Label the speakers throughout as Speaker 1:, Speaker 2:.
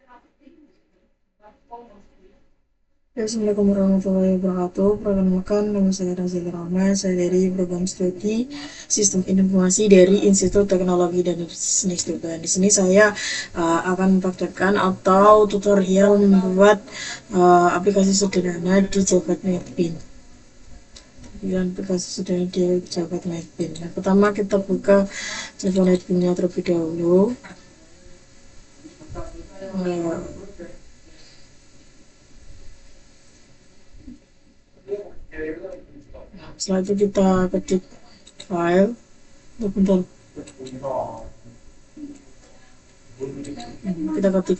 Speaker 1: Ya, Assalamualaikum warahmatullahi wabarakatuh. Perkenalkan, nama saya Razali Rahman. Saya dari program studi Sistem Informasi dari Institut Teknologi dan Teknik Tuban. Di sini saya akan mempraktekkan atau tutorial membuat aplikasi sederhana di Jabat NetBeans. Dan aplikasi sederhana di Jabat NetBeans. Nah, pertama kita buka Jabat NetBeans-nya terlebih dahulu. Nah, setelah itu kita ketik file. Bentar, kita ketik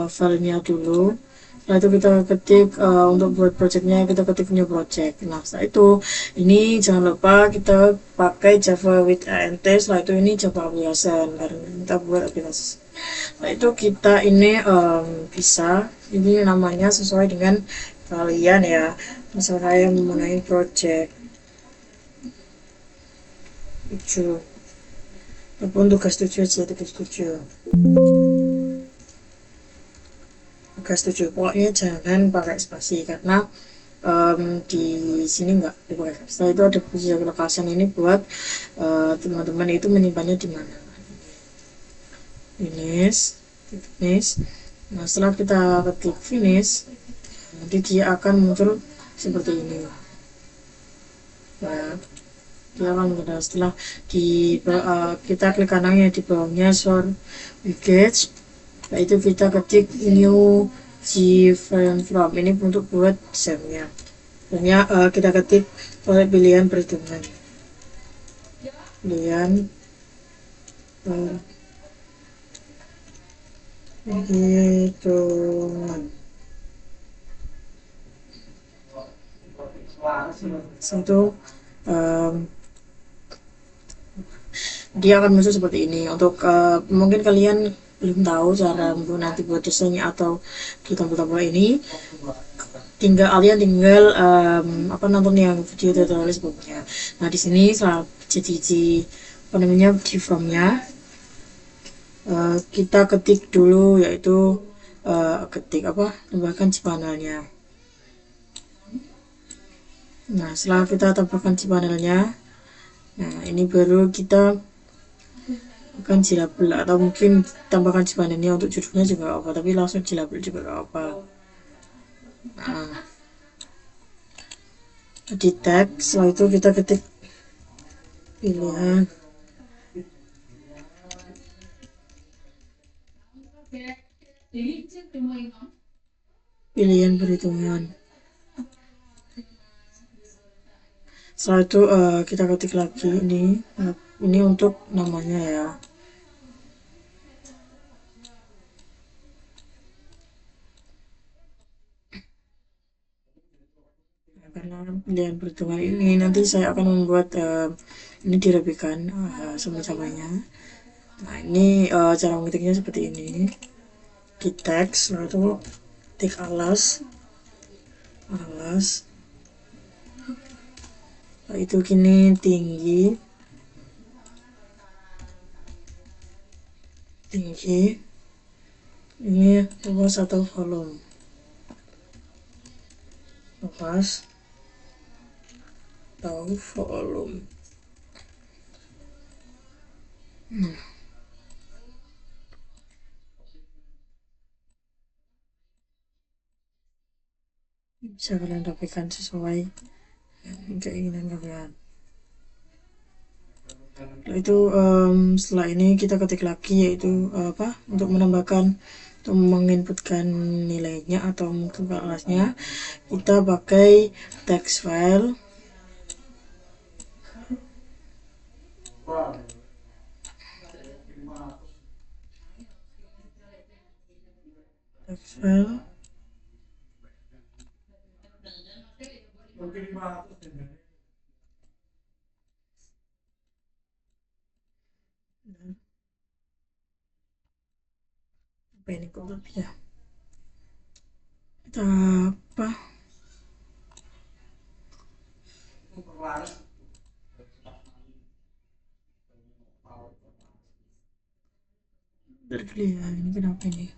Speaker 1: filenya dulu. Setelah itu kita ketik untuk buat projectnya, kita ketik new project. Nah, setelah itu ini jangan lupa kita pakai Java with ANT. Setelah itu ini Java application karena kita buat aplikasi. Setelah itu kita ini bisa ini namanya sesuai dengan kalian ya. Misalnya saya mengenai project 7 ataupun tugas 7 aja, tugas 7. Setuju, pokoknya jangan pakai spasi karena di sini nggak dipakai. Setelah itu ada fungsi location ini buat teman-teman itu menyimpannya di mana. Finish. Nah, setelah kita ketik finish, nanti dia akan muncul seperti ini. Nah, dia akan muncul setelah kita klik kanannya di bawahnya short widget. Nah, itu kita ketik new frame from ini untuk buat desainnya. Selanjutnya kita ketik pilihan perhitungan. Pilihan perhitungan. Satu dia akan muncul seperti ini. Untuk mungkin kalian belum tahu cara nanti buat desainnya atau di tombol-tombol ini, kalian tinggal nonton yang video tutorial sebelumnya. Nah, di sini jadi apa namanya di formnya kita ketik dulu, yaitu ketik tambahkan cpanelnya. Nah, setelah kita tambahkan cpanelnya, nah ini baru kita akan jilabel, atau mungkin tambahkan cpanelnya untuk judulnya juga apa, tapi langsung jilabel juga gak apa. Nah, di tag, setelah itu kita ketik pilihan perhitungan. Setelah itu kita ketik lagi ini untuk namanya ya. Karena pilihan perhitungan ini nanti saya akan membuat ini dirapikan sama-samanya. Nah, ini cara mengetiknya seperti ini. Di teks, lalu ketik alas. Nah, itu gini tinggi. Ini luas atau volume. Luas atau volume. Bisa kalian rapikan sesuai keinginan kalian. Itu setelah ini kita ketik lagi, yaitu untuk menambahkan atau menginputkan nilainya atau mungkin kelasnya, kita pakai text file. Apa ini kok ya? Kita berkelihatan ini kenapa ini?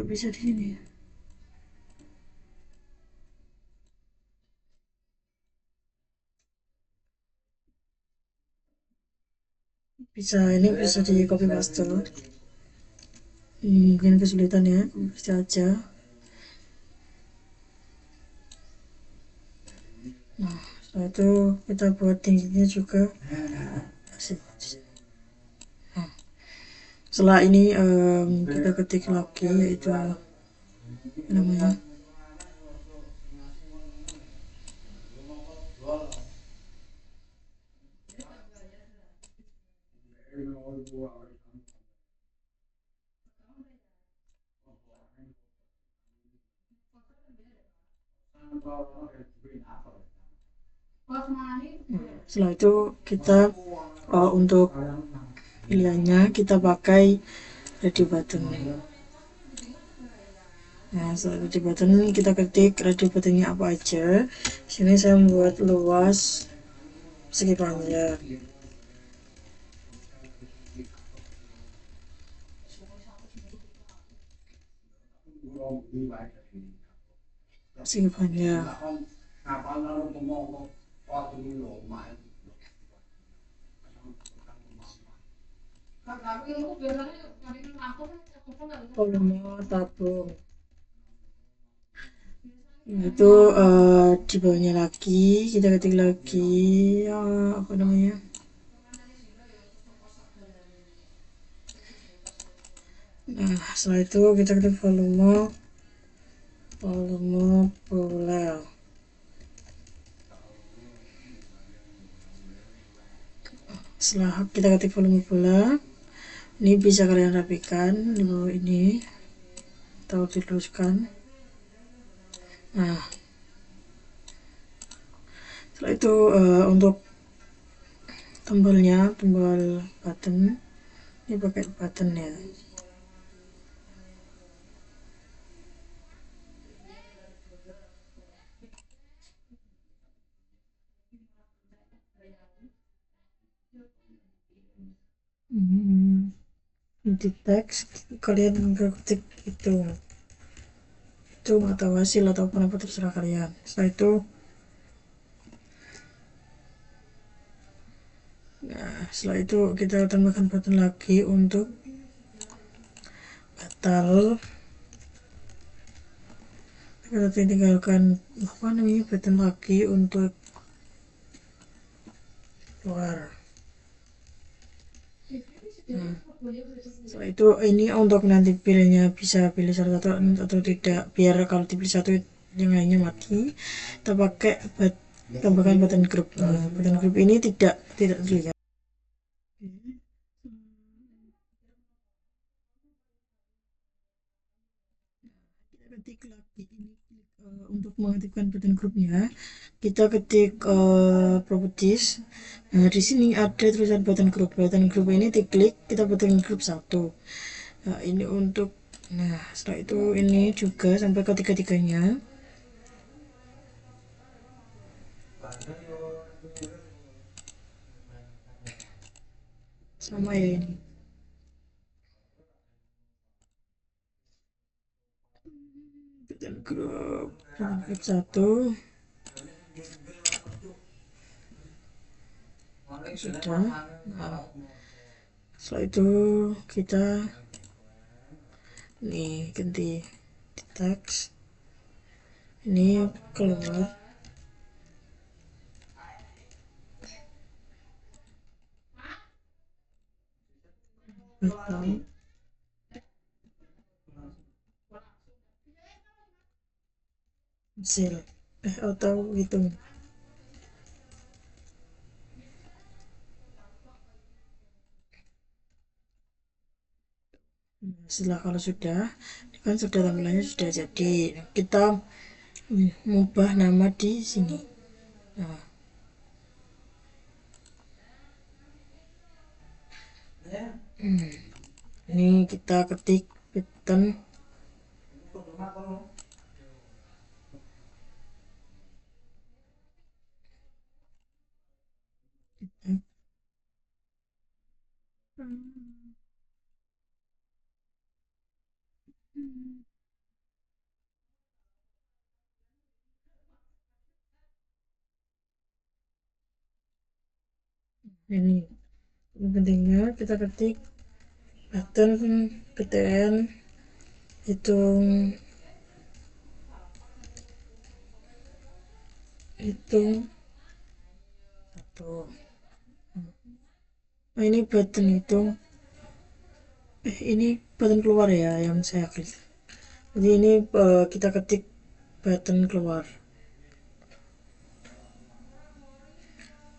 Speaker 1: nggak bisa di sini? Bisa, ini bisa di copy paste. Mungkin kesulitan ya, bisa aja. Nah, setelah itu kita buat tingginya juga. Asik. Nah, setelah ini kita ketik lagi yaitu namanya. Setelah itu kita untuk pilihannya kita pakai ready button. Nah, setelah ready button kita ketik ready buttonnya apa aja. Sini saya membuat luas segi panjang. Segi panjang. Volume tabung. Itu di bawahnya lagi kita ketik lagi apa namanya. Nah, setelah itu kita ketik volume bola. Setelah kita ketik volume bola, ini bisa kalian rapikan di bawah ini atau diluruskan. Nah, setelah itu untuk tombolnya, tombol button, ini pakai button ya. Di teks kalian ketik itu nggak tahu hasil ataupun apa terserah kalian. Setelah itu kita tambahkan button lagi untuk batal. Kita tinggalkan apa namanya button lagi untuk keluar. Nah, setelah itu ini untuk nanti pilihnya bisa pilih salah satu atau tidak, biar kalau dipilih satu yang lainnya mati, kita pakai tambahkan button group. Nah, button group ini tidak terlihat. Kita ketik lagi ini untuk mengaktifkan button groupnya kita ketik properties. Nah, di sini ada tulisan button group. Button group ini diklik, kita button group 1. Nah, ini untuk setelah itu ini juga sampai ketiga-tiganya. Sama ya ini. Button group 1 sudah. Nah, setelah itu kita nih ganti teks ini keluar atau hasil atau hitung. Setelah kalau sudah kan sudah tampilannya sudah jadi, kita mengubah nama di sini. Nah, ini kita ketik button ini pentingnya kita ketik button PTN hitung satu. Nah, ini button hitung ini button keluar ya yang saya klik. Jadi ini kita ketik button keluar.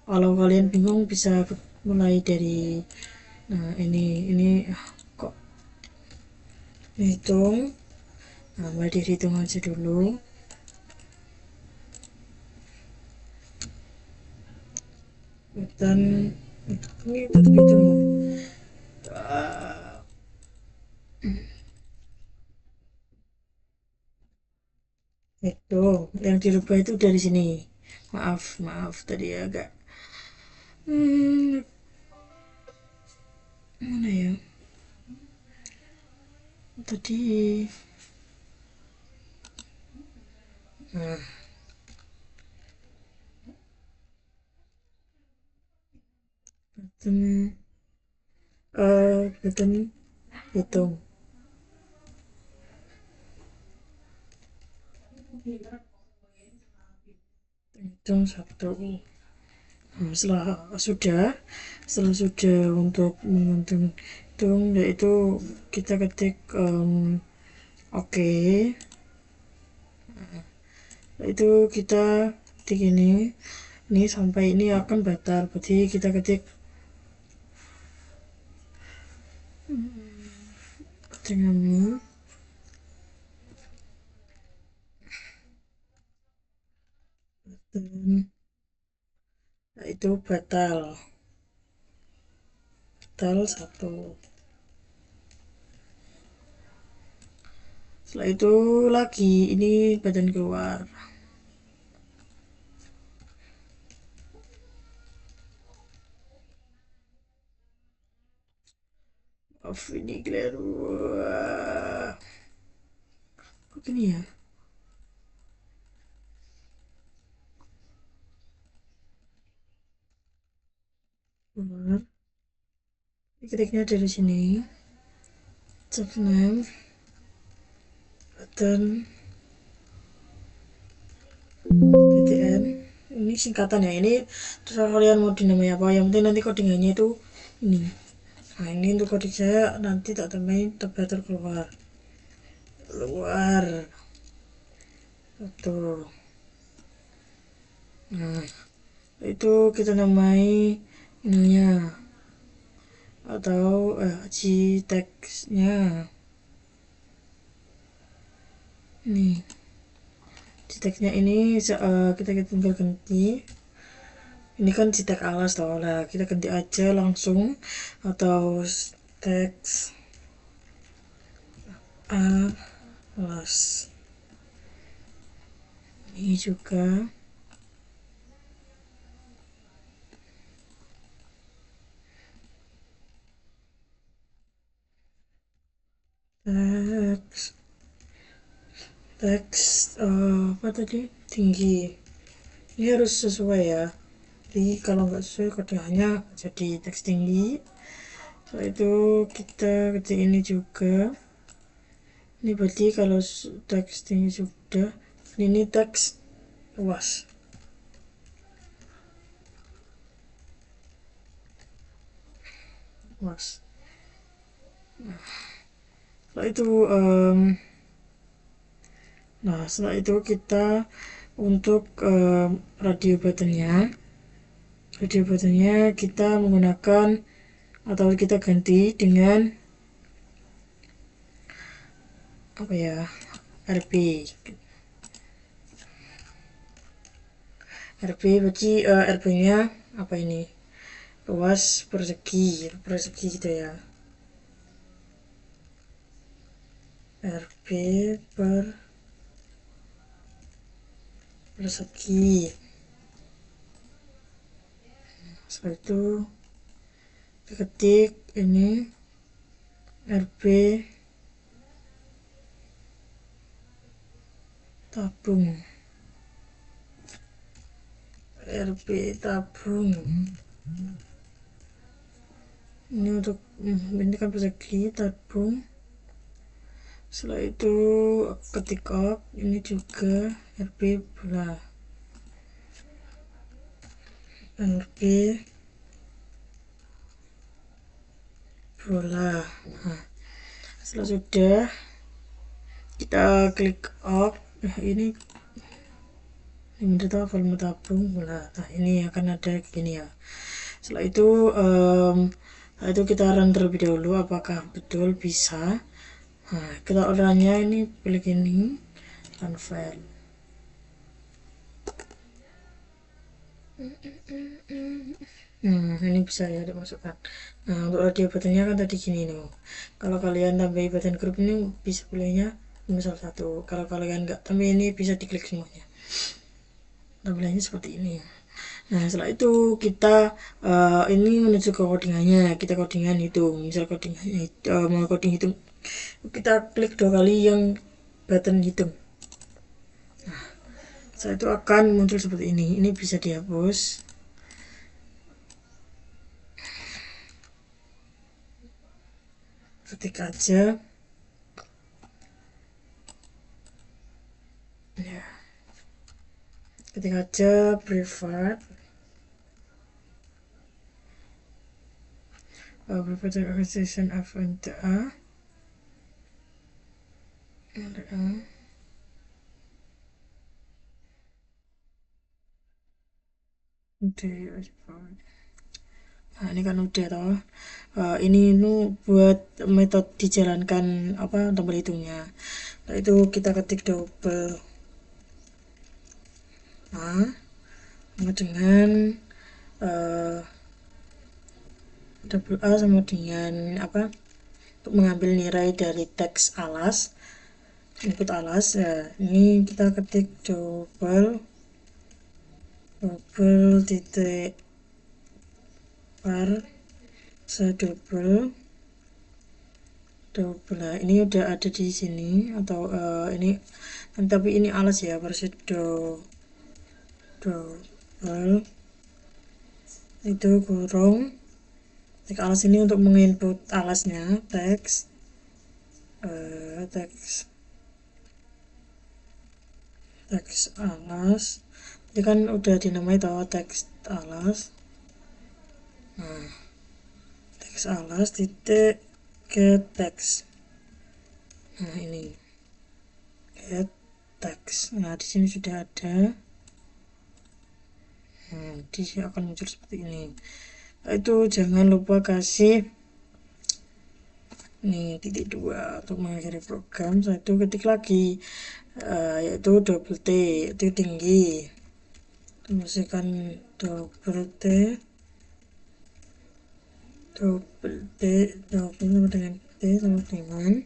Speaker 1: Kalau kalian bingung bisa mulai dari ini kok hitung. Nah, mulai dari hitung aja dulu. Dan ini tetap hitung. Itu yang dirubah itu dari sini. Maaf tadi agak mana ya tadi. Nah, button hitung satu. Nah, setelah sudah untuk menghitung yaitu kita ketik oke. Itu kita ketik ini sampai ini akan batal, berarti kita ketik dengan itu batal satu. Setelah itu lagi ini badan keluar. Maaf ini keliru. Kok gini ya? Keluar. Ketiknya dari sini. Subname button BTN. Ini singkatan ya. Ini terserah kalian mau dinamai apa. Yang penting nanti codingannya itu ini. Nah, ini untuk coding saya nanti tak tambahin terbatal keluar. Tuh. Nah, itu kita namai ininya atau teksnya nih. Teksnya ini kita tinggal ganti. Ini kan tag alas tau lah, kita ganti aja langsung atau teks alas. Ini juga teks apa tadi tinggi. Ini harus sesuai ya, jadi kalau nggak sesuai kodenya jadi teks tinggi. Setelah itu kita ketik ini juga. Ini berarti kalau teks tinggi sudah, ini teks luas. Setelah itu kita untuk radio buttonnya kita menggunakan atau kita ganti dengan apa ya, RB berarti RB nya apa ini, luas persegi gitu ya. RB per persegi. Setelah itu kita ketik ini RB tabung Ini untuk ini kan persegi tabung. Setelah itu ketik ok, ini juga RB bola, RB bola. Nah, setelah sudah kita klik ok, ini tahu volume tabung bola. Nah, ini akan ada gini ya. Setelah itu kita run terlebih dahulu apakah betul bisa. Nah, kita ordernya ini pilih ini run file. Ini bisa ya dimasukkan. Nah, untuk audio buttonnya kan tadi gini nih. Kalau kalian tambahin button group ini bisa pilihnya misal satu. Kalau kalian nggak tambah ini bisa diklik semuanya. Tampilannya seperti ini. Nah, setelah itu kita ini menuju ke codingannya. Kita codingan hitung. Misal codingannya mau coding hitung, kita klik 2 kali yang button hitung. Nah, setelah itu akan muncul seperti ini. Ini bisa dihapus. Ketik aja ya, ketik aja private organization of NTA nah, ini kan udah toh. Ini buat metode dijalankan apa tombol hitungnya. Nah, itu kita ketik double sama dengan double A sama dengan apa untuk mengambil nilai dari teks alas, input alas. Ya, ini kita ketik double titik var sedouble double. Nah, ini udah ada di sini atau ini tapi ini alas ya, versi double itu kurung teks alas ini untuk menginput alasnya teks alas. Ini kan udah dinamai toh teks alas. Nah, teks alas titik get text. Nah, ini get text. Nah, di sini sudah ada. Nah, di sini akan muncul seperti ini. Nah, itu jangan lupa kasih nih titik 2 untuk mengakhiri program. Setelah itu ketik lagi yaitu double T itu tinggi, masukkan double T sama dengan T sama dengan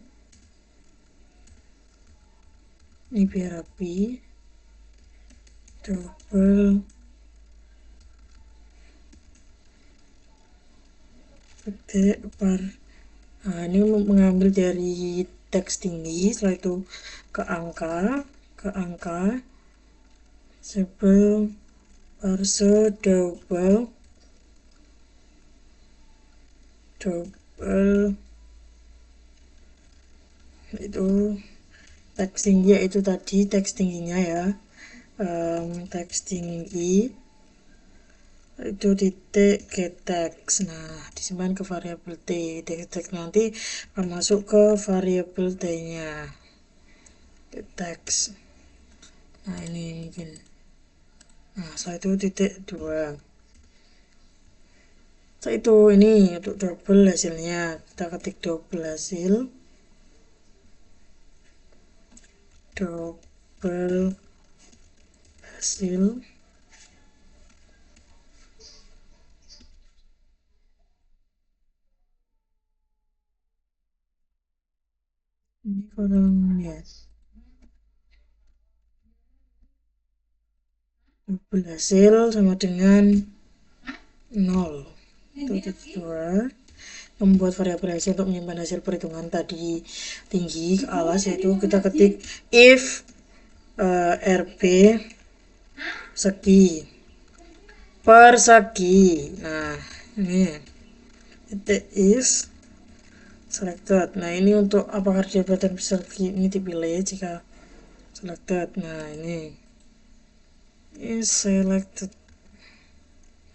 Speaker 1: ini biar rapi, double T par. Nah, ini mengambil dari teks tinggi, setelah itu ke angka sebelum parse double itu teks tinggi, yaitu tadi teks tingginya ya, teks tinggi itu titik get text. Nah, disimpan ke variabel t. Text nanti akan masuk ke variabel t nya get text. Nah, ini mungkin. Nah, setelah itu titik 2. Setelah itu ini untuk double hasilnya, kita ketik double hasil, ini kurang lihat. Double hasil sama dengan 0. Itu titik 2. Membuat variabel hasil untuk menyimpan hasil perhitungan tadi tinggi ke alas, yaitu kita ketik if RB segi per segi. Nah, ini titik is selected. Nah ini untuk apakah dia pattern persegi ini dipilih jika selected. Nah ini is selected,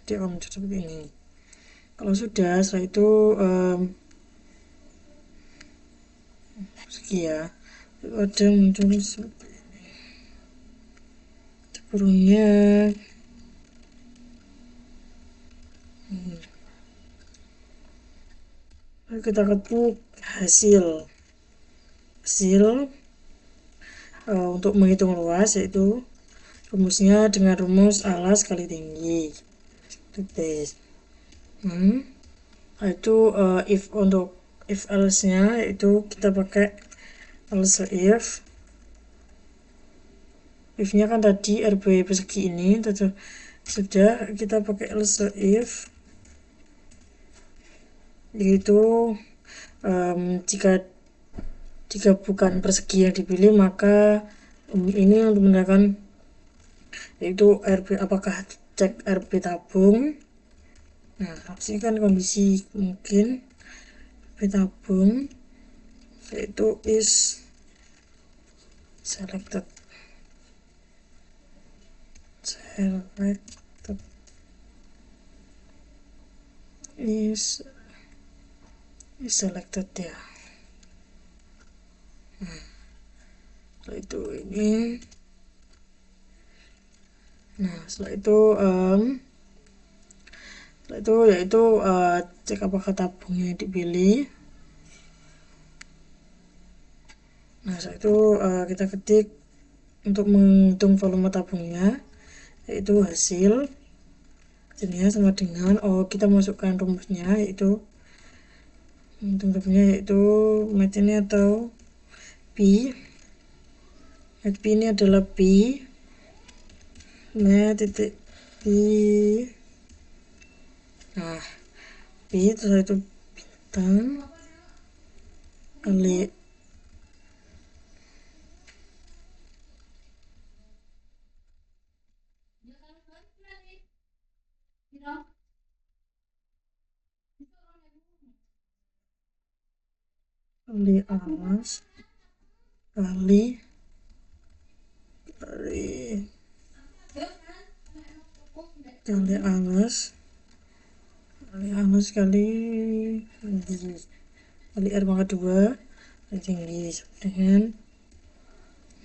Speaker 1: dia akan muncul seperti ini. Kalau sudah, setelah itu persegi ya, itu ada muncul seperti ini kurungnya. Lalu kita ketik hasil untuk menghitung luas, yaitu rumusnya dengan rumus alas kali tinggi itu base. Itu if untuk if else nya itu kita pakai else if nya kan tadi RB persegi ini sudah kita pakai else if, yaitu jika bukan persegi yang dipilih maka ini untuk menandakan yaitu RB, apakah cek RB tabung. Nah sini kan kondisi mungkin RB tabung yaitu is selected is selected ya. Setelah itu ini, nah setelah itu yaitu cek apakah tabungnya dipilih. Nah setelah itu kita ketik untuk menghitung volume tabungnya, yaitu hasil jenisnya sama dengan kita masukkan rumusnya, yaitu menghitung tabungnya yaitu met ini atau P. Met P ini adalah P met titik P. Nah P setelah itu bintang kali alas kali alas kali R pangkat 2 kali tinggi dengan,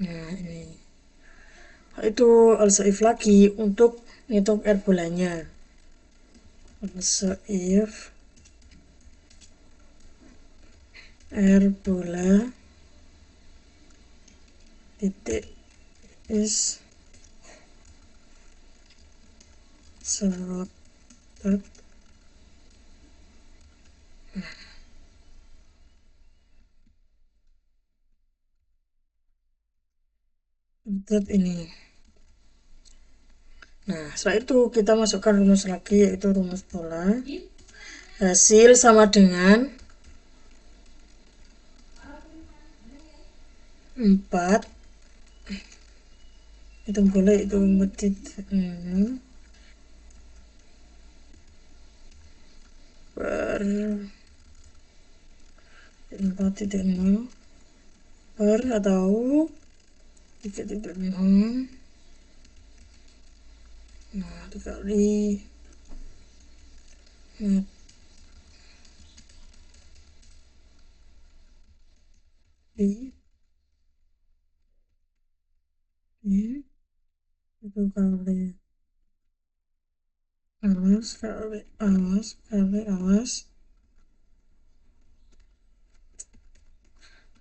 Speaker 1: nah ini itu also if lagi untuk ngitung R bolanya. Also if R bola titik is selected. Ini. Nah setelah itu kita masukkan rumus lagi, yaitu rumus bola hasil sama dengan 4 hitung bola itu 4 per 4.0 per atau 3.0. nah dikali itu kali alas.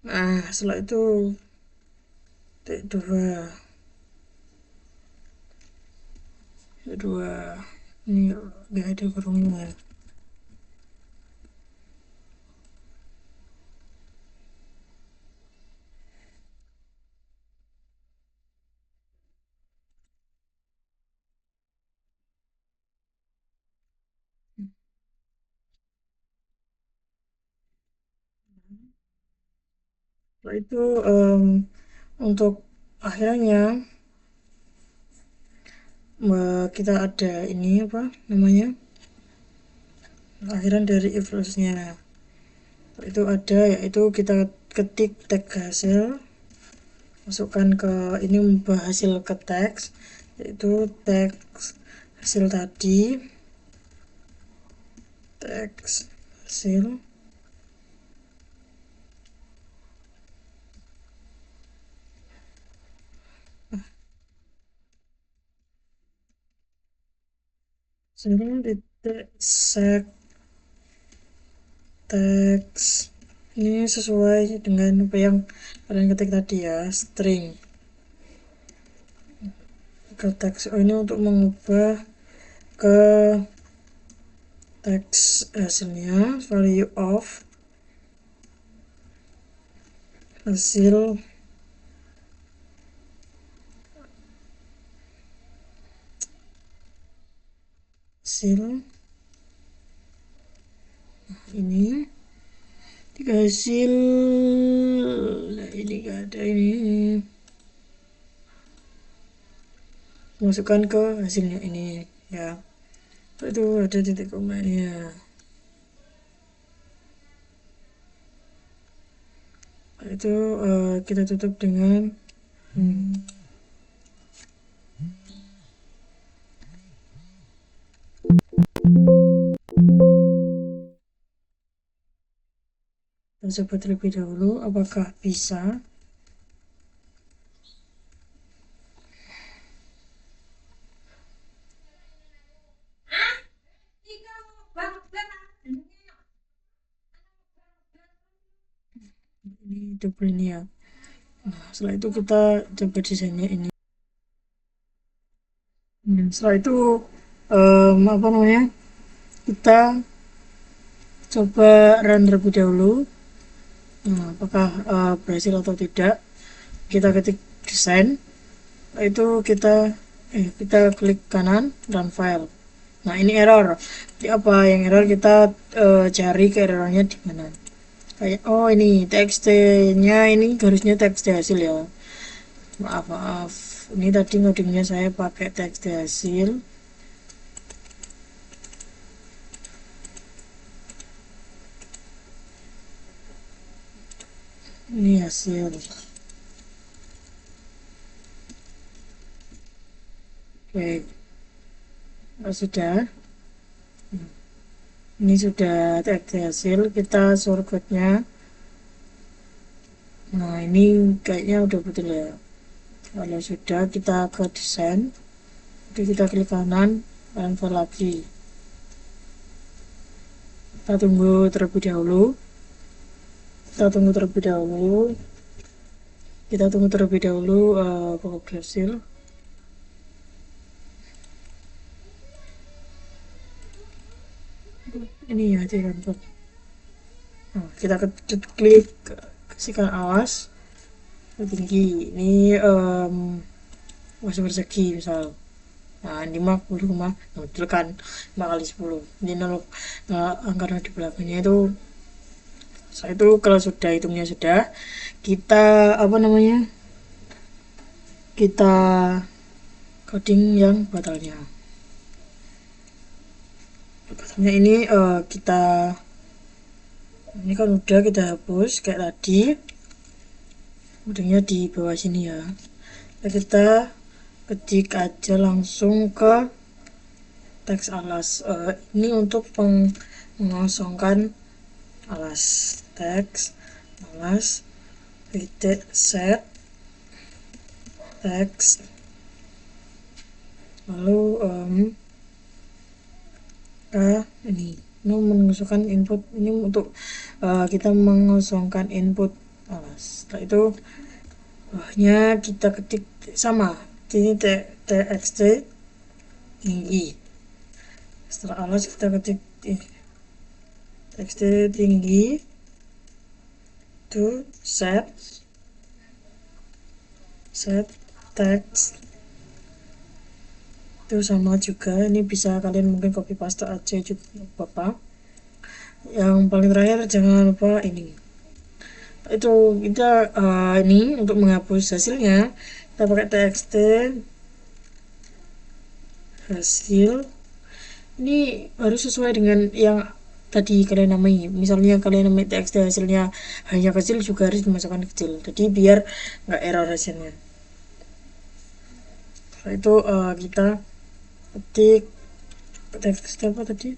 Speaker 1: Nah setelah itu T2 ini gak ada kurungnya. Setelah itu untuk akhirnya kita ada ini apa namanya akhiran dari if else-nya itu ada, yaitu kita ketik tag hasil, masukkan ke ini, ubah hasil ke teks, yaitu teks hasil tadi, teks hasil titik set teks. Ini sesuai dengan apa yang kalian ketik tadi ya, string ke teks. Ini untuk mengubah ke teks hasilnya, value of hasil ini hasil, nah ini gak ada, ini masukkan ke hasilnya ini ya, itu ada titik komanya. Itu kita tutup dengan kita coba terlebih dahulu apakah bisa. Ini double ini ya. Nah, setelah itu kita coba desainnya ini. Setelah itu apa namanya, kita coba run terlebih dahulu. Nah, apakah berhasil atau tidak, kita ketik desain, itu kita klik kanan run file. Nah ini error. Jadi apa yang error, kita cari ke errornya di mana. Kayak oh ini txt nya ini harusnya txt hasil ya, maaf ini tadi ngodingnya saya pakai txt hasil. Ini hasil. Oke, sudah. Ini sudah txt hasil, kita shortcutnya. Nah ini kayaknya udah betul ya. Kalau sudah, kita ke desain, jadi kita klik kanan run file lagi. Kita tunggu terlebih dahulu. Pokok hasil. Ini ya dirampak. Nah, kita klik kasihkan awas tinggi. Ini masih bersegi misal. Nah ini 50 nah betul kan, 5 kali 10 ini 0. Nah, angka di belakangnya itu. Setelah itu kalau sudah hitungnya sudah, kita apa namanya, kita coding yang batalnya. Ini ini kan udah kita hapus kayak tadi, codingnya di bawah sini ya. Nah, kita ketik aja langsung ke teks alas. Ini untuk mengosongkan alas, teks alas titik set teks, lalu ini mengosongkan input. Ini untuk kita mengosongkan input alas. Setelah itu nya kita ketik sama, ini txt tinggi. Setelah alas kita ketik txt tinggi to set text. Itu sama juga, ini bisa kalian mungkin copy paste aja juga bapak. Yang paling terakhir jangan lupa ini, itu kita ini untuk menghapus hasilnya kita pakai txt hasil. Ini harus sesuai dengan yang tadi kalian namai. Misalnya kalian namai txt hasilnya hanya kecil juga harus dimasukkan kecil, jadi biar nggak error hasilnya. Setelah itu kita ketik teks apa tadi,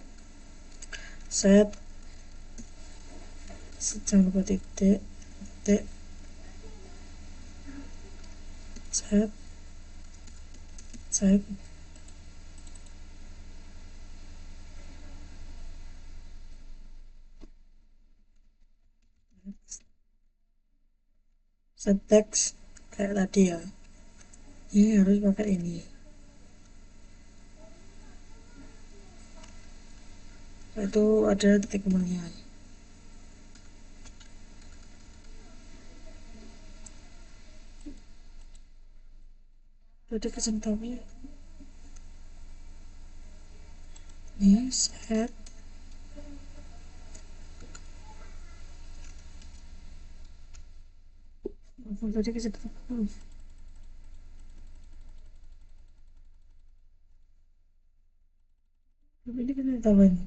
Speaker 1: set, jangan lupa titik, titik, set, set, set teks kayak tadi ya. Ini harus pakai ini. Itu ada titik kemuliaan. Tadi kesentamnya ini set, apa tadi kesentam ini kesentam ini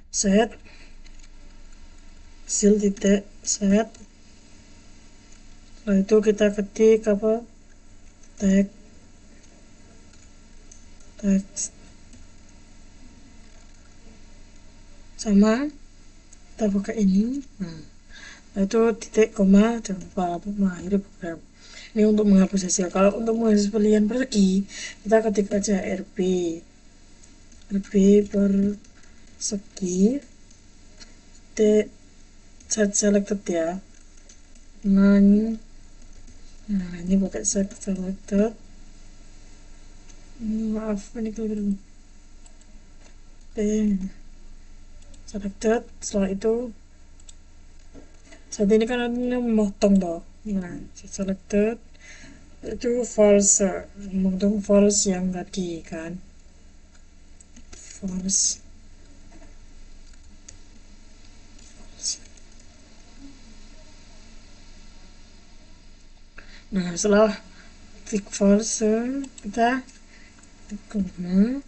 Speaker 1: set sil titik set. Setelah itu kita ketik apa, teks sama kita buka ini. Nah itu titik koma, jangan lupa mengakhiri program. Ini untuk menghapus hasil. Kalau untuk menghapus pilihan persegi, kita ketik aja rb persegi titik set selected ya. Nah ini pakai set selected. Maaf ini keliru. Selected. Setelah itu saat ini kan ini memotong toh. Nah selected itu false, memotong false yang tadi kan, false. Nah setelah tick false kita tekan.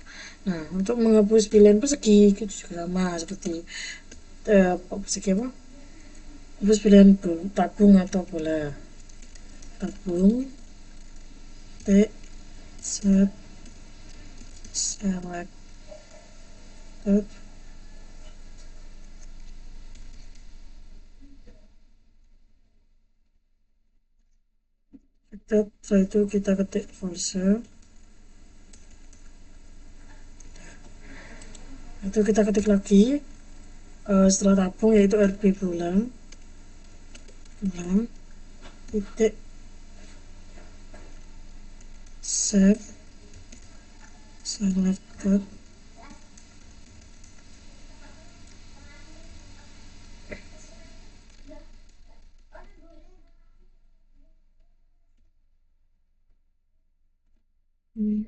Speaker 1: Nah untuk menghapus pilihan persegi itu juga sama seperti persegi apa, hapus pilihan tabung atau bola. Tabung t set selected setelah itu kita ketik false. Itu kita ketik lagi setelah tabung yaitu rb berulang titik save selected.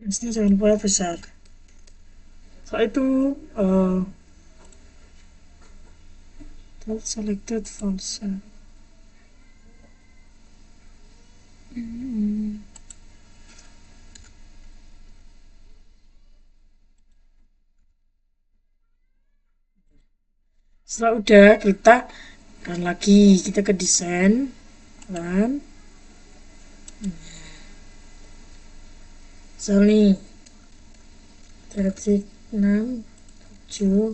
Speaker 1: Pastinya jangan lupa besar. Setelah itu selected false. Setelah udah kita run lagi, kita ke desain run. Misal nih ketik 6 7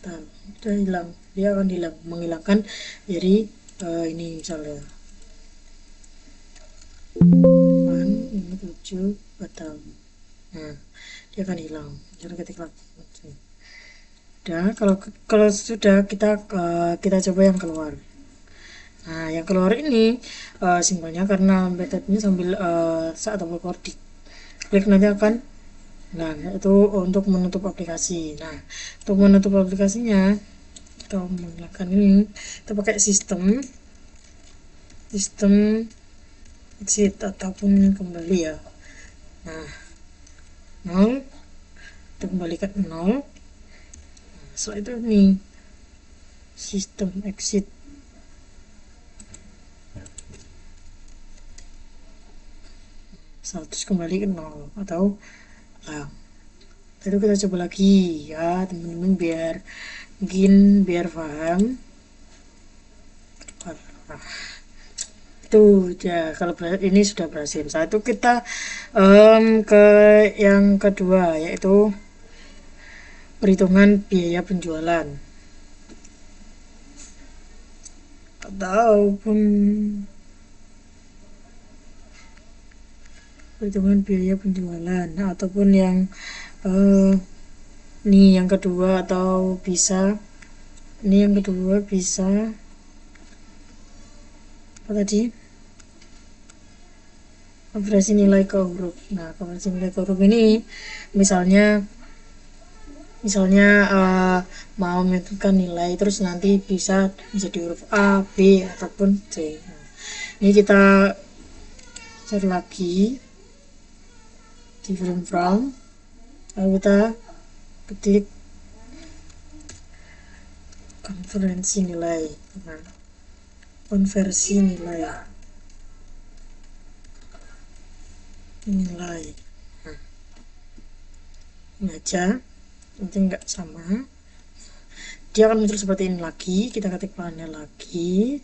Speaker 1: udah hilang, dia akan hilang, menghilangkan dari ini misalnya ini 7 batam. Nah dia akan hilang, jangan ketik lagi. Udah, kalau sudah kita coba yang keluar. Nah yang keluar ini simbolnya karena metodenya sambil saat recording klik nanti akan, nah itu untuk menutup aplikasi. Nah untuk menutup aplikasinya atau menghilangkan ini kita pakai sistem exit ataupun kembali ya. Nah 0 kita kembalikan 0. Setelah itu nih sistem exit. Terus kembali ke 0 atau Lalu kita coba lagi ya teman-teman, biar mungkin biar paham. Tuh ya, kalau ini sudah berhasil. Satu, kita ke yang kedua, yaitu perhitungan biaya penjualan ataupun perhitungan biaya penjualan ataupun yang ini yang kedua, atau bisa ini yang kedua bisa apa tadi, konversi nilai ke huruf. Nah, konversi nilai ke huruf ini misalnya mau menentukan nilai terus nanti bisa menjadi huruf A, B ataupun C. Nah, ini kita cari lagi different from, lalu kita ketik konversi nilai. Nah, konversi nilai nah, ini aja, nanti nggak sama, dia akan muncul seperti ini lagi. Kita ketik panel lagi,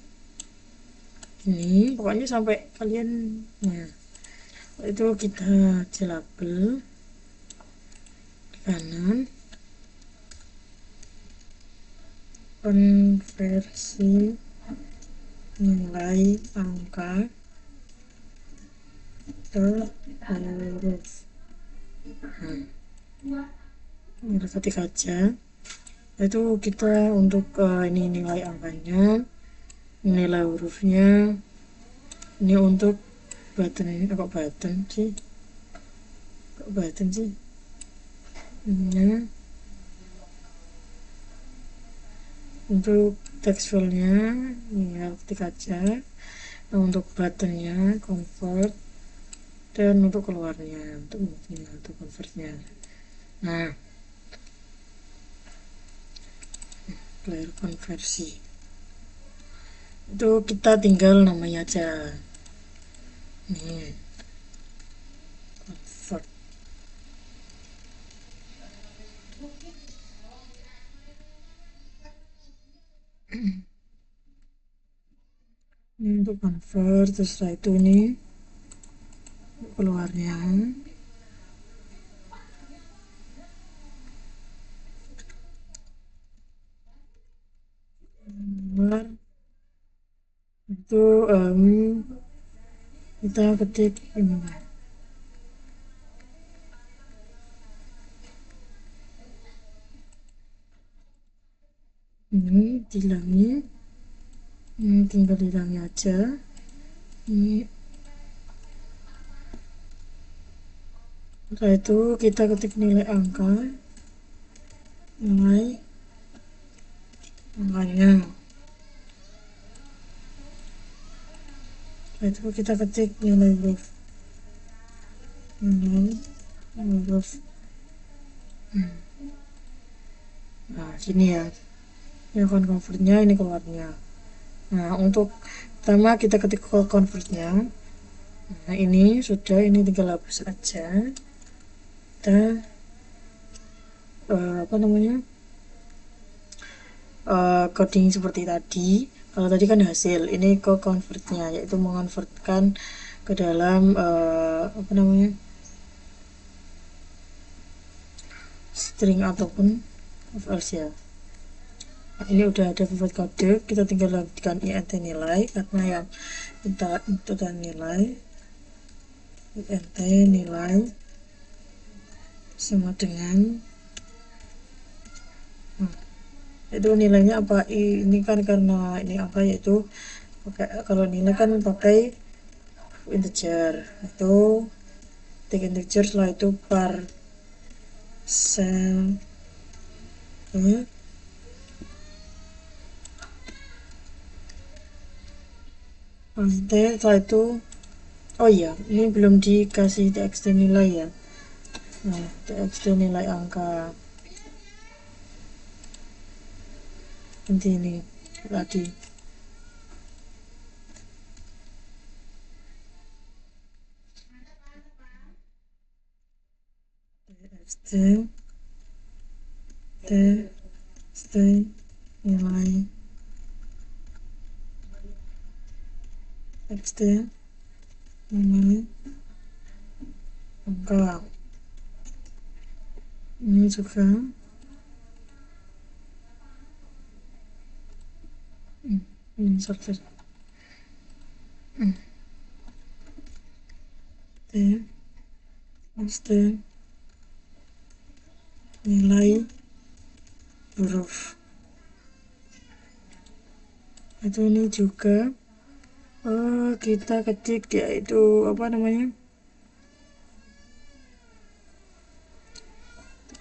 Speaker 1: ini pokoknya sampai kalian. Nah, itu kita label di kanan, konversi nilai angka ke huruf. Kita ketik aja. Itu kita untuk ini nilai angkanya, nilai hurufnya, ini untuk button. Kok button sih ini untuk text filenya ya, ketik aja. Nah, untuk buttonnya convert, dan untuk keluarnya untuk convertnya. Nah, clear konversi itu kita tinggal namanya aja nih, convert. Ini untuk convert, terus setelah itu nih keluarnya. Keluar itu kita ketik ini dihilangi, ini tinggal dihilangi aja. Ini setelah itu kita ketik nilai angkanya. Setelah itu kita ketik nilai huruf. Nah, sini ya, ini akan convertnya, ini keluarnya. Nah, untuk pertama kita ketik convertnya. Nah, ini sudah, ini tinggal hapus aja. Kita coding seperti tadi. Kalau tadi kan hasil, ini ke convertnya, yaitu mengonvertkan ke dalam string ataupun else ya. Nah, ini udah ada pivot kode, kita tinggal lanjutkan int nilai, karena yang kita inputkan nilai int nilai sama dengan itu nilainya apa. Ini kan karena ini angka, yaitu pakai, kalau nilai kan pakai integer, itu take integer, setelah itu parcel setelah itu oh iya, ini belum dikasih txt nilai ya. Nah, txt nilai angka nanti ini tadi txt TXT nilai TXT nilai angka. Ini juga ini sortir TXT nilai huruf. Itu ini juga kita ketik yaitu apa namanya,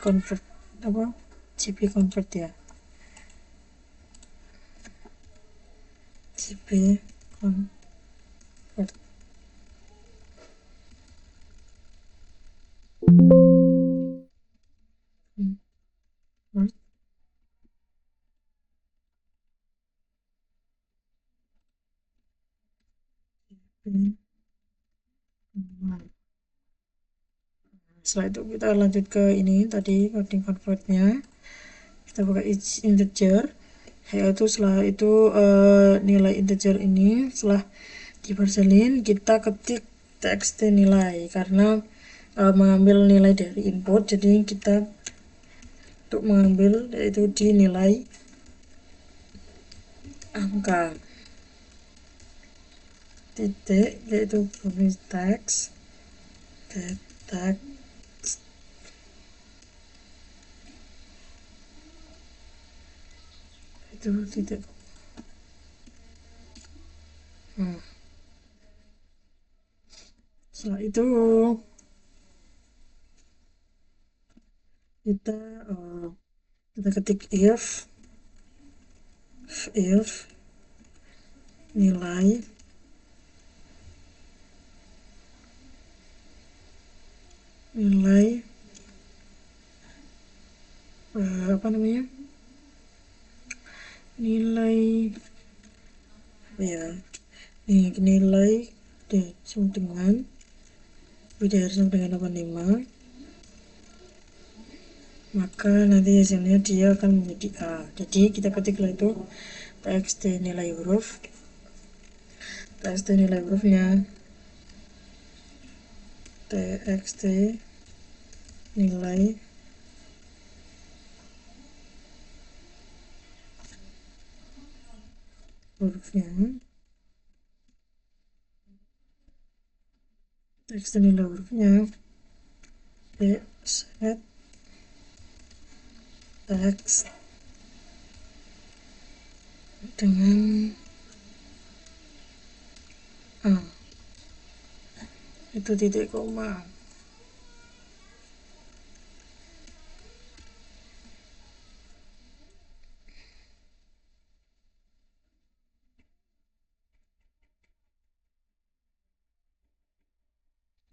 Speaker 1: convert apa JP convert ya, JP convert. Setelah itu kita lanjut ke ini tadi coding convertnya, kita pakai each integer, yaitu setelah itu nilai integer ini setelah diparselin kita ketik txt nilai karena mengambil nilai dari input, jadi kita untuk mengambil yaitu di nilai angka titik yaitu bumi teks teks itu titik. Setelah itu kita ketik if nilai apa namanya, nilai ya ini nilai sama dengan beda sama dengan 85, maka nanti hasilnya dia akan menjadi A. Jadi kita ketiklah itu txt nilai hurufnya txt nilai hurufnya set teks dengan A, itu titik koma.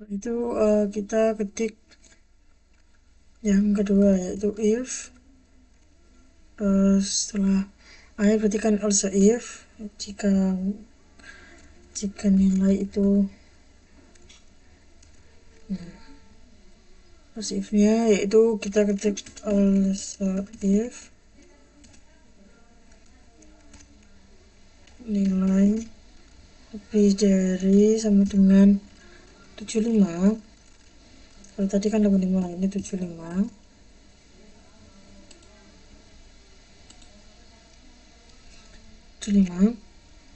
Speaker 1: Itu kita ketik yang kedua yaitu if setelah akhir berarti kan also if jika nilai itu if-nya yaitu kita ketik also if nilai lebih dari sama dengan 75. Kalau tadi kan 85, ini 75.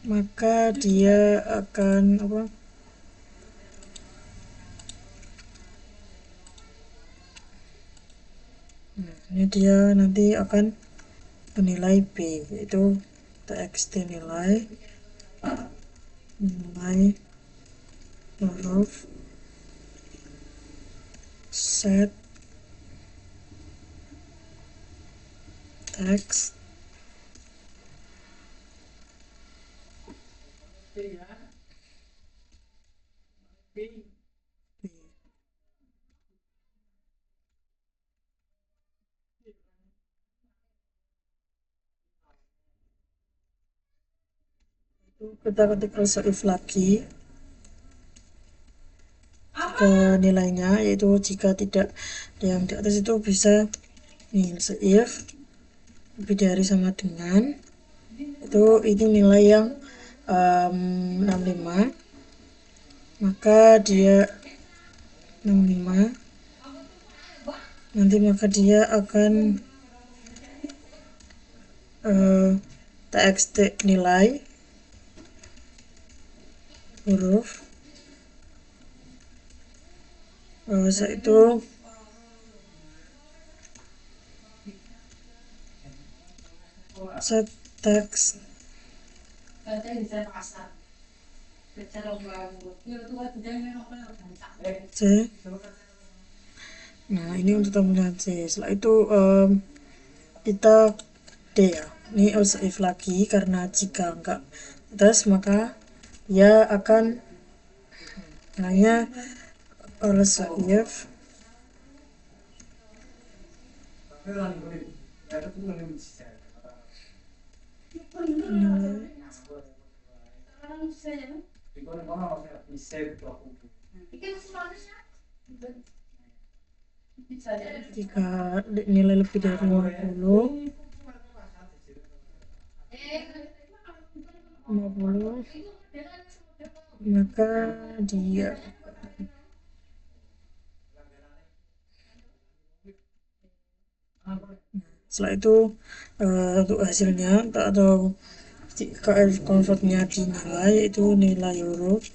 Speaker 1: Maka dia akan apa, ini dia nanti akan menilai B, yaitu txt nilai huruf set teks B. Kita ketik also if lagi ke nilainya, yaitu jika tidak yang di atas itu bisa nih if lebih dari sama dengan itu ini nilai yang 65, maka dia 65 nanti maka dia akan txt nilai huruf setelah itu set text C. Nah ini untuk tampilan C. Setelah itu kita D ya, ini else if lagi karena jika enggak atas maka dia akan hanya else if jika nilai lebih dari 50 maka dia setelah itu untuk hasilnya atau KF convertnya di nilai itu nilai huruf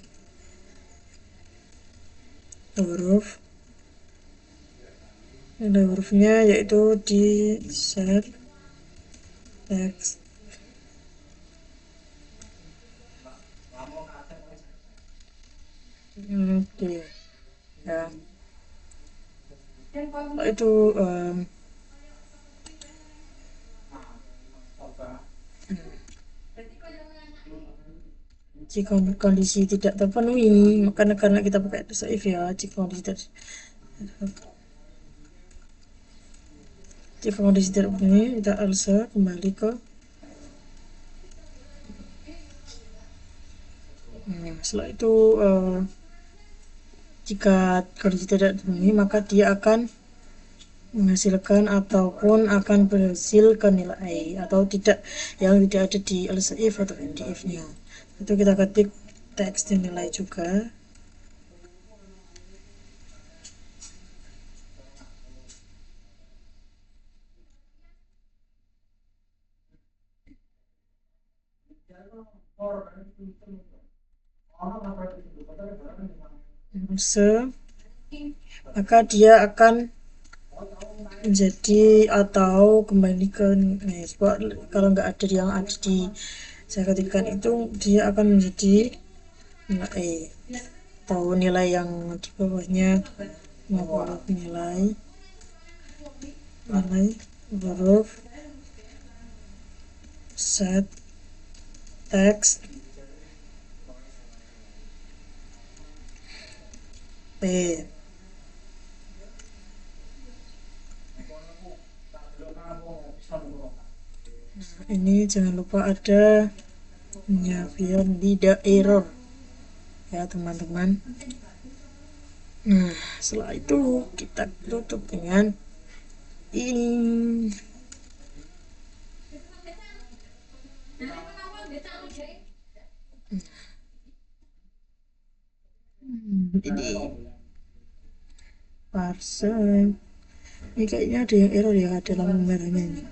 Speaker 1: nilai hurufnya yaitu di set text oke ya. Setelah itu jika kondisi tidak terpenuhi maka karena kita pakai else if ya, jika kondisi tidak terpenuhi kita else kembali ke setelah itu jika kondisi tidak terpenuhi maka dia akan menghasilkan ataupun akan berhasil ke nilai atau tidak yang tidak ada di else if atau if nya. Itu kita ketik teks nilai juga. Maka dia akan menjadi atau kembali ke kalau nggak ada yang ada di saya ketikkan itu dia akan menjadi nilai atau nilai yang di bawahnya nilai huruf set text P. Nah, ini jangan lupa ada biar tidak error ya teman-teman. Nah setelah itu kita tutup dengan ini. Ini parse ini kayaknya ada yang error ya, ada lampu merahnya ini.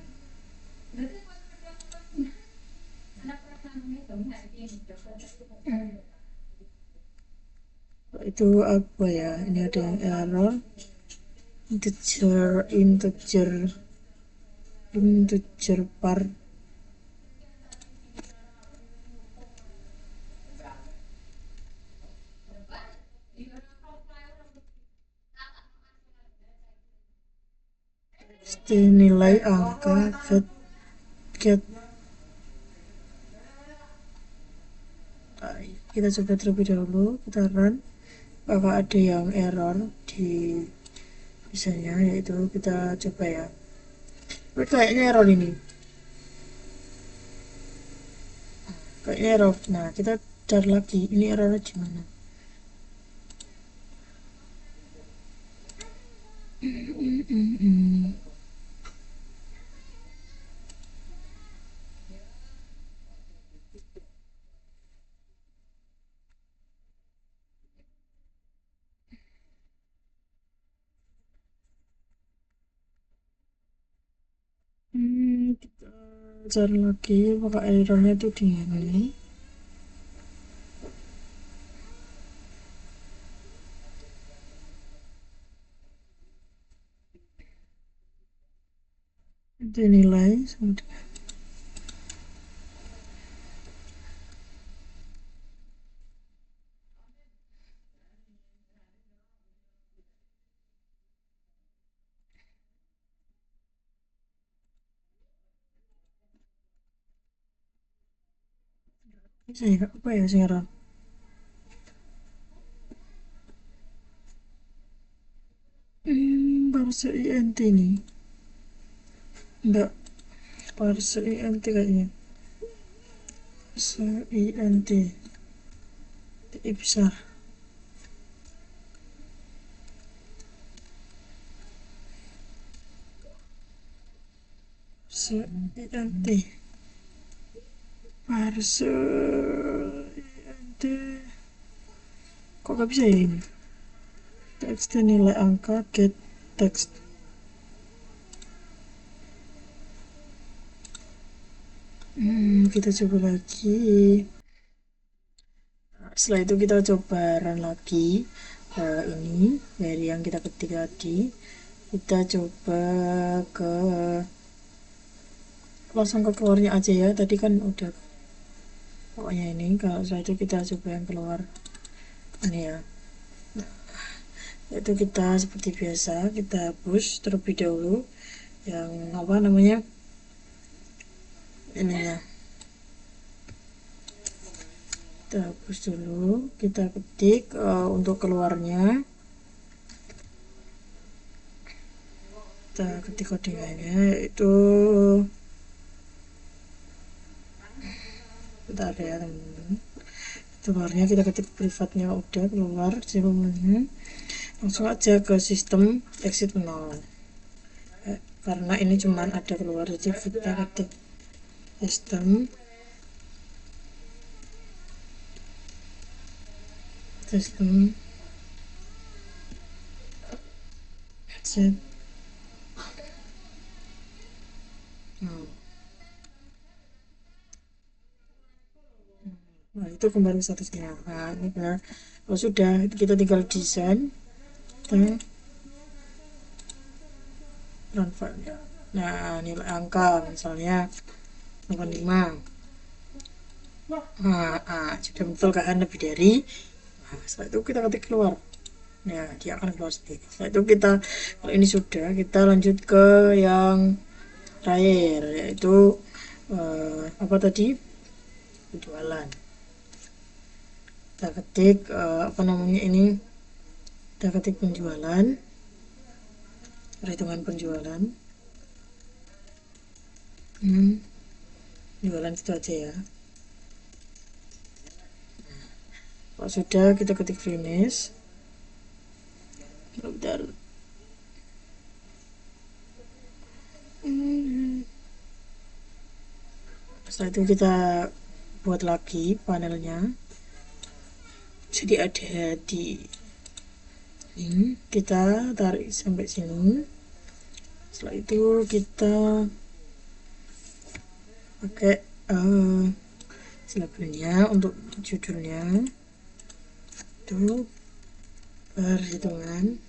Speaker 1: Itu apa ya, ini ada yang error integer part nilai angka get kita coba terlebih dahulu, kita run apakah ada yang error di misalnya, yaitu kita coba ya. Tapi kayaknya error ini kayaknya error. Nah kita cari lagi ini errornya di mana. cari lagi apakah errornya itu di ini. Dinilai saya apa ya sekarang parse int nih enggak parse int kayaknya parse int besar parse int parse int kok gak bisa ya ini text nilai angka get text kita coba lagi. Setelah itu kita coba run lagi ini dari yang kita ketik tadi, kita coba ke langsung ke keluarnya aja ya, tadi kan udah pokoknya ini. Kalau setelah itu kita coba yang keluar ini ya, itu kita seperti biasa kita hapus terlebih dahulu yang apa namanya ininya, kita hapus dulu, kita ketik untuk keluarnya, kita ketik codingannya yaitu bentar ya teman-teman, keluarnya kita ketik privatnya udah keluar jawabannya, langsung aja ke sistem exit 0 karena ini cuman ada keluar, jadi kita ketik sistem exit 0. Nah itu kembali statusnya. Nah ini benar. Oh sudah, kita tinggal desain dan run file-nya. Nah nilai angka misalnya 85. Sudah betul kan lebih dari. Nah, setelah itu kita ketik keluar. Ya dia akan keluar sendiri. Setelah itu kita, kalau ini sudah, kita lanjut ke yang terakhir yaitu apa tadi, penjualan. Kita ketik apa namanya ini, kita ketik penjualan, perhitungan penjualan, penjualan itu aja ya. Kalau sudah kita ketik finish. Bentar. Setelah itu kita buat lagi panelnya, jadi ada di ini, kita tarik sampai sini. Setelah itu kita pakai labelnya untuk judulnya itu perhitungan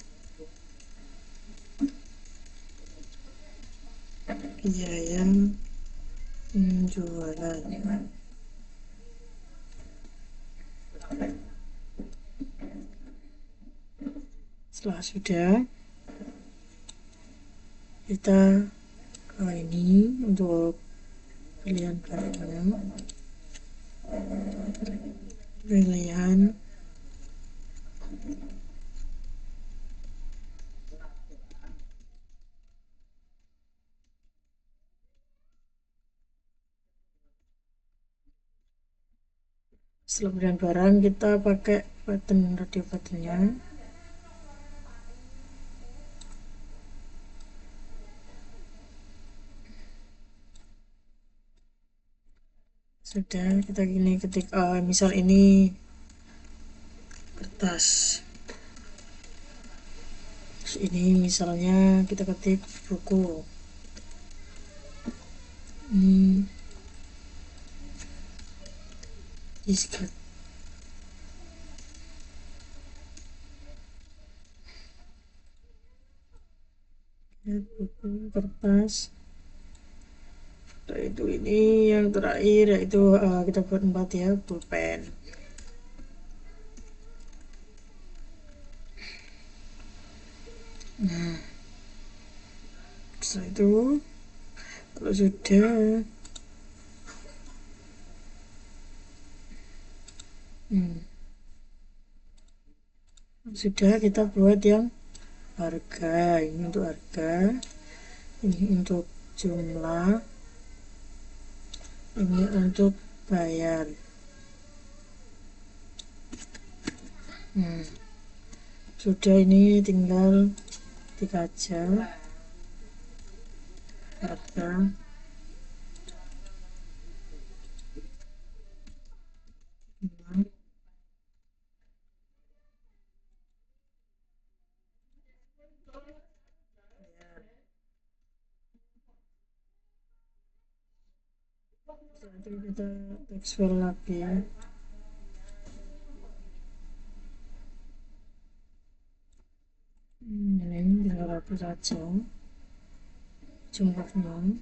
Speaker 1: biaya penjualan. Setelah sudah, kita ini untuk pilihan barangnya, pilihan setelah pilihan barang kita pakai button radio buttonnya. Sudah, kita gini ketik misal ini kertas, terus ini misalnya kita ketik buku, Disket, buku, kertas. Nah, itu ini yang terakhir yaitu kita buat 4 ya, pulpen. Nah, setelah itu kalau sudah kita buat yang harga. Ini untuk harga, ini untuk jumlah, ini untuk bayar. Sudah, ini tinggal dikaca harga. Setelah itu kita transfer lagi. Ini tinggal hapus saja jumlahnya.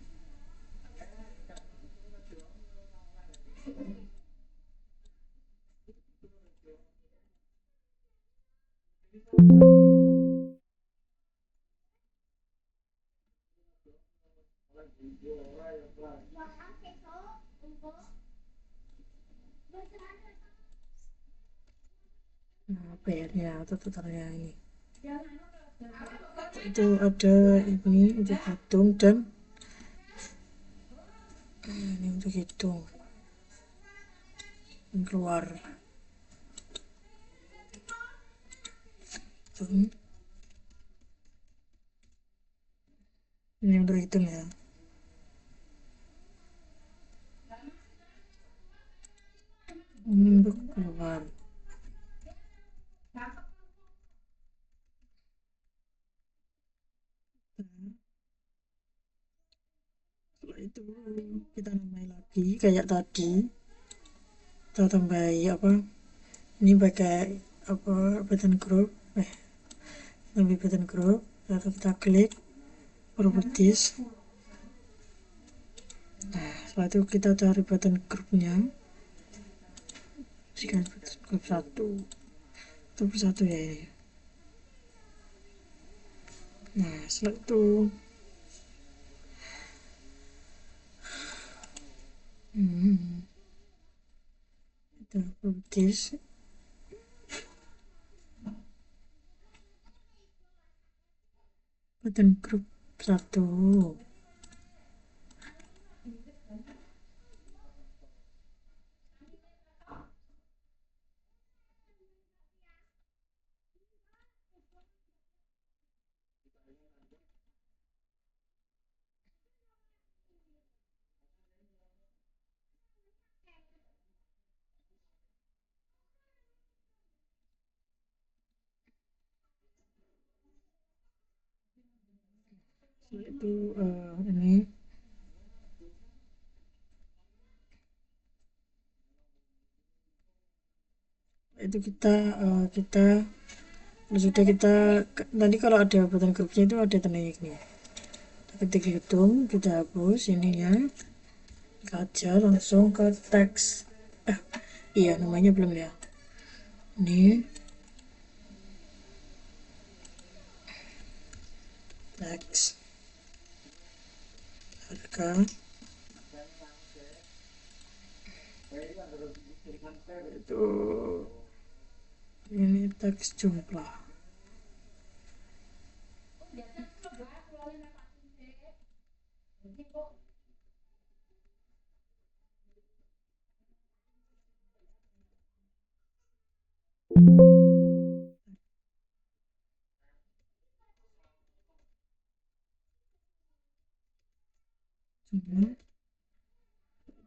Speaker 1: Nah, PR-nya atau totalnya ini. Itu ada ini untuk hitung dan ini untuk hitung dan keluar. Ini untuk hitung ya. Ini untuk keluar. Setelah itu kita namai lagi kayak tadi, kita tambahi apa, ini pakai apa, button group, lebih button group, lalu kita klik properties. Nah, setelah itu kita cari button groupnya, jika group 1 ya ini. Nah, setelah itu kita properties, button group 1. Setelah itu ini itu kita sudah kita nanti kalau ada button groupnya itu ada tanda ini, ketik hitung kita hapus ininya, kaca langsung ke teks. Iya, namanya belum ya. Ini teks harga, itu ini teks jumlah.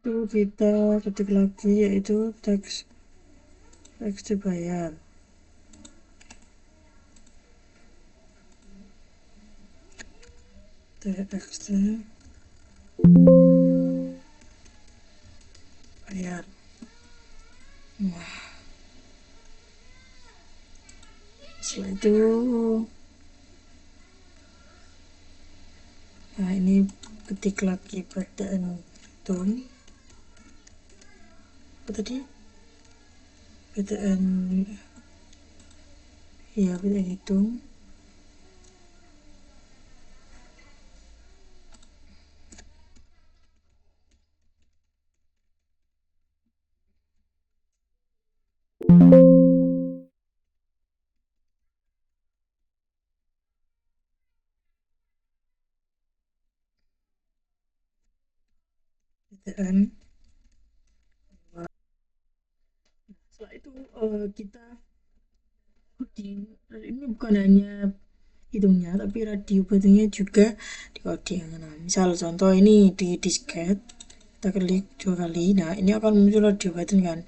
Speaker 1: Itu kita ketik lagi yaitu teks dibayar. Teks itu nah ini ketik lagi bacaan hitung apa tadi bacaan ya bacaan hitung bacaan. Setelah itu kita coding. Ini bukan hanya hitungnya tapi radio buttonnya juga di coding. Nah misal contoh ini di disket kita klik 2 kali, nah ini akan muncul radio button kan.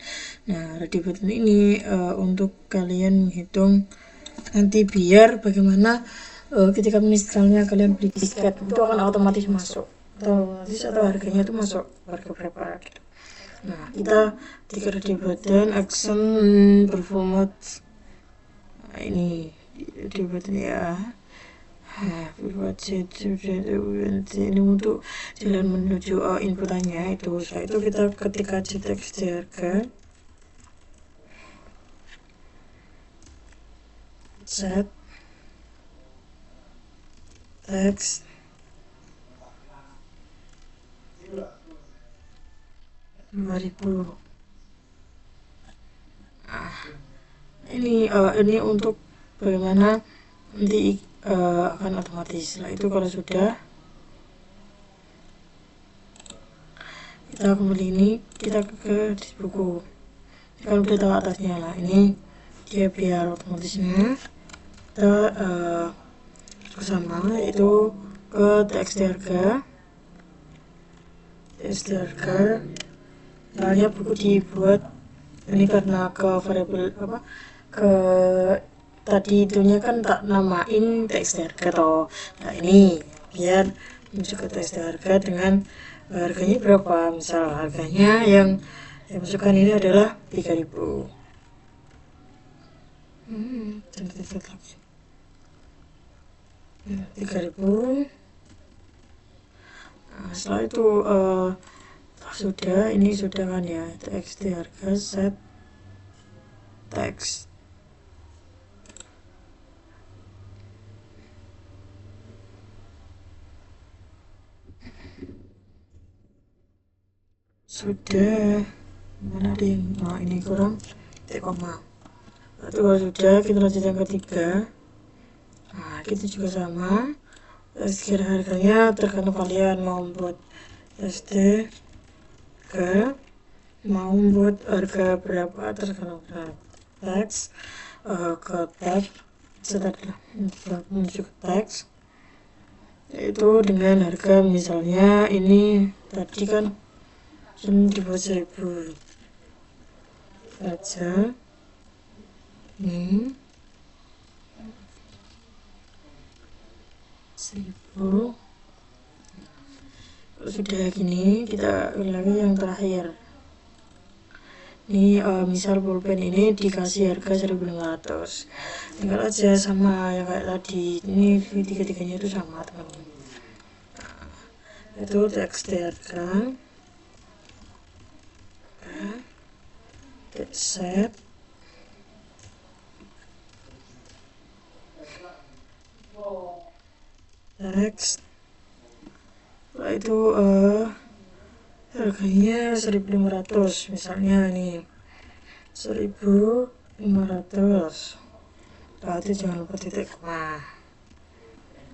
Speaker 1: Nah radio button ini untuk kalian menghitung nanti biar bagaimana ketika misalnya kalian beli disket itu akan otomatis masuk atau harganya itu masuk harga berapa gitu. Nah kita di radio button action performance. Nah, ini radio button ya. Ini untuk jalan menuju inputannya itu. Setelah itu kita ketik aja teks harga set teks 2000. Ini untuk bagaimana nanti akan otomatis. Setelah itu kalau sudah kita kembali ini kita ke buku. Kalau kita tahu atasnya lah ini dia biar otomatisnya kita bersama yaitu ke txt harga misalnya buku dibuat ini karena ke variabel apa ke tadi itunya kan tak namain txt harga toh. Nah ini biar masuk ke txt harga dengan harganya berapa, misal harganya yang masukkan ini adalah 3000. lagi 3000. Nah, setelah itu sudah ini sudah kan ya txt harga set teks sudah mana ding. Nah ini kurang titik koma. Itu kalau sudah kita lanjut yang ketiga. Nah kita juga sama sekira harganya tergantung kalian mau buat SD ke mau buat harga berapa tergantung teks ke tab setelah masuk teks yaitu dengan harga misalnya ini tadi kan dibuat 1000 saja ini 1000. Sudah gini kita lagi yang terakhir ini misal pulpen ini dikasih harga 1500, tinggal aja sama yang kayak tadi ini tiga-tiganya itu sama teman-teman. Nah, itu txt harga set teks. Setelah itu harganya 1500 misalnya nih 1500. Nah itu jangan lupa titik koma.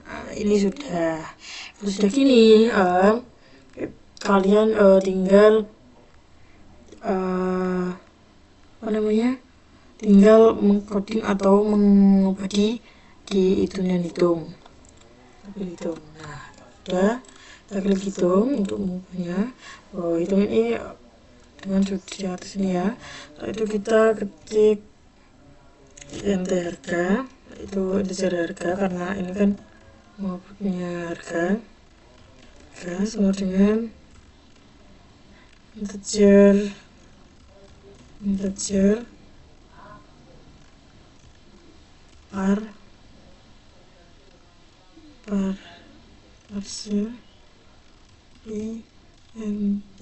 Speaker 1: Nah, ini sudah gini kalian tinggal apa namanya tinggal mengcoding atau mengubah di hitungan hitung. Nah sudah kita klik hitung untuk mengubahnya. Hitung ini dengan di atas ini ya. Setelah itu kita ketik int harga itu integer harga karena ini kan mau punya harga sama dengan integer parse int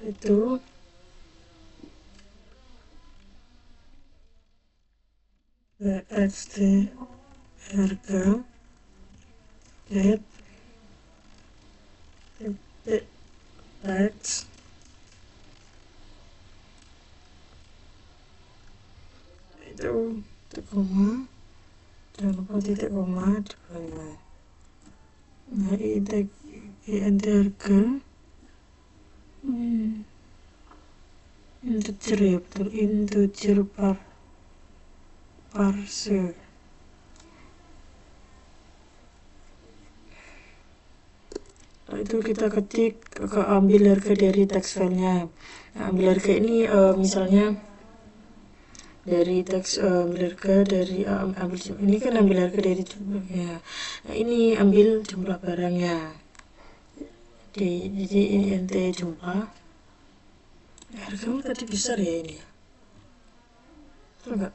Speaker 1: itu txt harga get titik teks itu titik koma, jangan lupa titik koma di bawah. Nah, int harga integer ya, betul, integer parse. Nah, itu kita ketik ambil harga dari teks filenya. Nah, ambil harga ini misalnya dari teks ambil harga dari ini kan ambil harga dari jumlahnya. Nah, ini ambil jumlah barangnya. Jadi ini int jumlah. Hargamu tadi besar ya ini ya. Betul enggak?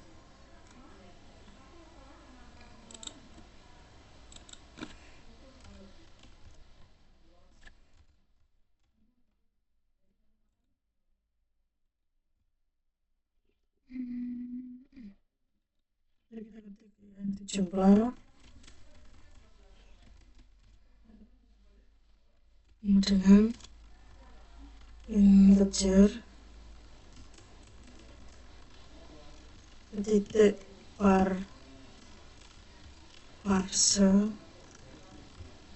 Speaker 1: Jadi kita ketik int jumlah dengan integer titik parse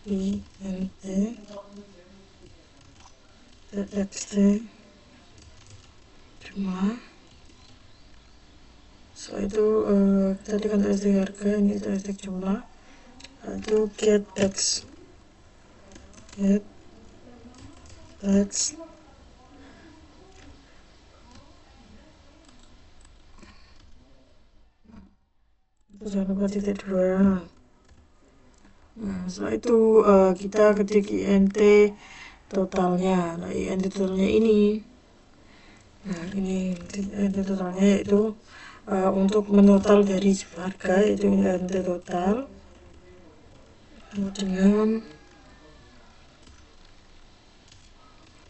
Speaker 1: int txt jumlah. Setelah itu tadi kan txt harga, ini txt jumlah, itu get text itu jangan lupa titik 2. Nah, setelah itu kita ketik int totalnya. Nah, int totalnya ini, nah ini int totalnya yaitu untuk menotal dari harga, itu int total dengan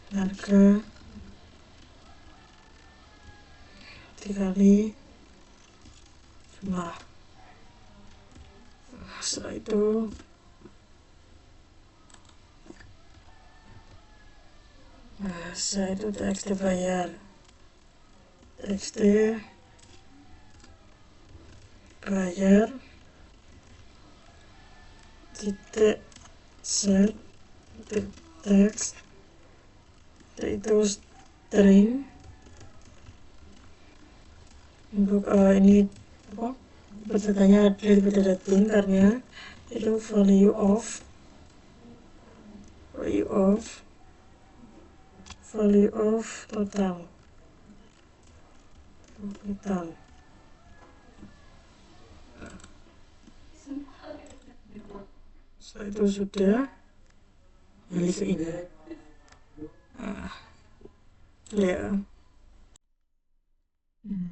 Speaker 1: harga dikali jumlah. Setelah itu txt bayar titik set titik teks itu string untuk ini apa berdasarnya dari berdasarkan karena itu value of total. Setelah itu sudah balik ke ini.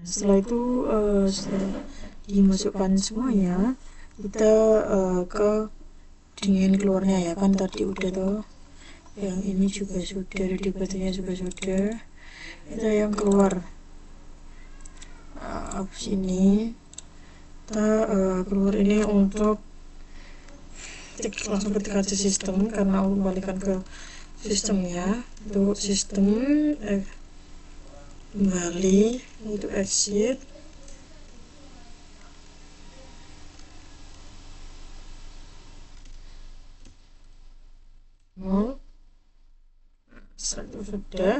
Speaker 1: Setelah itu setelah dimasukkan semuanya, kita ke dingin keluarnya ya, kan tadi udah tuh, yang ini juga sudah, debatnya juga sudah. Kita yang keluar sini kita keluar ini untuk langsung ketik aja sistem, karena aku kembalikan ke sistemnya. Untuk sistem kembali itu exit, setelah itu sudah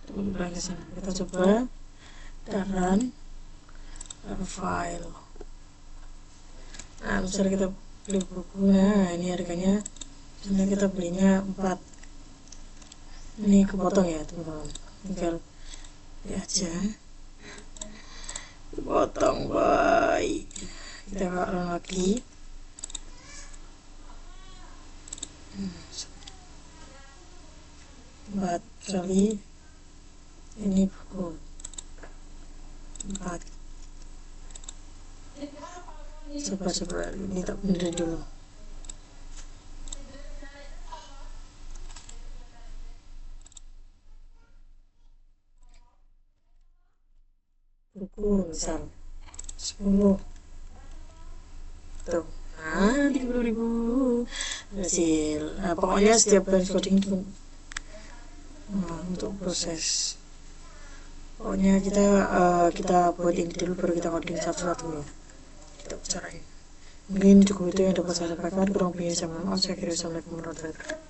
Speaker 1: kembali ke sini. Kita coba run file. Nah, misalnya kita beli buku, nah ini harganya misalnya kita belinya 4, ini kepotong ya teman-teman, tinggal ya aja potong. Baik, kita run lagi. 4 kali ini buku Coba ini tak benerin dulu. Buku misal 10 tuh, nah 30.000 hasil. Nah, pokoknya setiap baris coding itu untuk proses, pokoknya kita buat ini dulu baru kita coding satu-satu ya, kita bicarain. Mungkin cukup itu yang dapat saya sampaikan, kurang lebihnya saya mohon maaf. Saya kira assalamualaikum warahmatullahi wabarakatuh.